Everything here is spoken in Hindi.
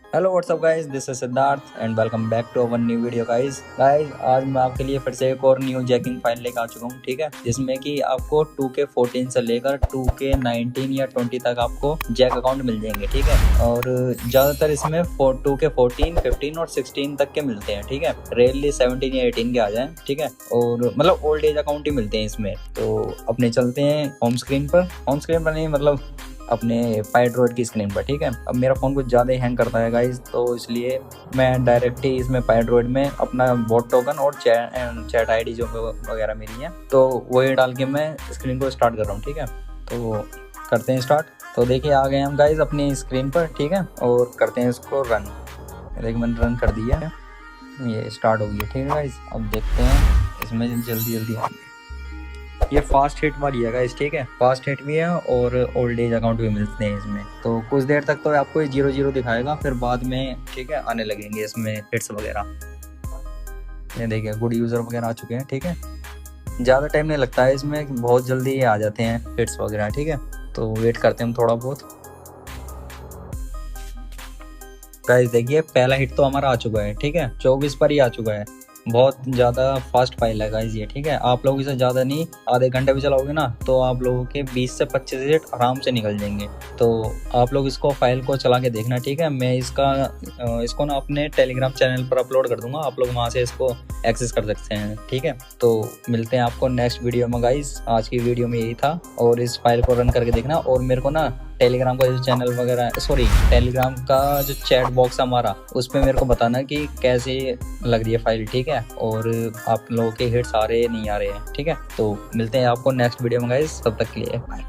Hello what's up guys, this is Siddharth and welcome back to our new video guys. आज मैं आपके लिए फिर से एक और न्यू जैकिंग फाइल लेकर आ चुका हूँ, ठीक है, जिसमें कि आपको 2k14 से लेकर 2k19 या 20 तक आपको जैक अकाउंट मिल जाएंगे, ठीक है। और ज़्यादातर इसमें 2k14, 15 और 16 तक के मिलते हैं, ठीक है। रेयरली 17 या 18 के आ जाएं, ठीक है। और मतलब ओल्ड एज अकाउंट ही मिलते हैं इसमें। तो अपने चलते हैं होम स्क्रीन पर नहीं, मतलब अपने पाइड्रॉइड की स्क्रीन पर, ठीक है। अब मेरा फ़ोन कुछ ज़्यादा ही हैंग करता है गाइज, तो इसलिए मैं डायरेक्ट ही इसमें पाइड्रॉइड में अपना बॉट टोकन और चैट आईडी जो वगैरह मेरी है, तो वही डाल के मैं स्क्रीन को स्टार्ट कर रहा हूँ, ठीक है। तो करते हैं स्टार्ट। तो देखिए आ गए हम गाइज अपनी स्क्रीन पर, ठीक है, और करते हैं इसको रन। देखिए मैंने रन कर दिया है, ये स्टार्ट हो गई है, ठीक है गाइज। अब देखते हैं इसमें जल्दी आएंगे। ये फास्ट हिट वाली है गाइस, ठीक है, फास्ट हिट भी है और ओल्ड एज अकाउंट भी मिलते हैं इसमें। तो कुछ देर तक तो आपको ये 0-0 दिखाएगा, फिर बाद में ठीक है आने लगेंगे इसमें हिट्स वगैरह। ये देखिए गुड यूजर वगैरह आ चुके हैं, ठीक है। ज़्यादा टाइम नहीं लगता है इसमें, बहुत जल्दी आ जाते हैं हिट्स वगैरह, ठीक है। तो वेट करते हैं हम थोड़ा बहुत। गाइस देखिए पहला हिट तो हमारा आ चुका है, ठीक है, 24 पर ही आ चुका है। बहुत ज़्यादा फास्ट फाइल है गाइस ये, ठीक है। आप लोग इसे ज़्यादा नहीं, आधे घंटे भी चलाओगे ना तो आप लोगों के 20 से 25 हिट आराम से निकल जाएंगे। तो आप लोग इसको फाइल को चला के देखना, ठीक है। मैं इसको ना अपने टेलीग्राम चैनल पर अपलोड कर दूंगा, आप लोग वहाँ से इसको एक्सेस कर सकते हैं, ठीक है। तो मिलते हैं आपको नेक्स्ट वीडियो में गाइस। आज की वीडियो में यही था, और इस फाइल को रन करके देखना। और मेरे को ना टेलीग्राम का जो चैनल वगैरह, टेलीग्राम का जो चैट बॉक्स हमारा, उस पर मेरे को बताना कि कैसे लग रही है फाइल, ठीक है। और आप लोगों के हिट्स आ रहे हैं नहीं आ रहे हैं, ठीक है। तो मिलते हैं आपको नेक्स्ट वीडियो में गाइस, तब तक के लिए बाय।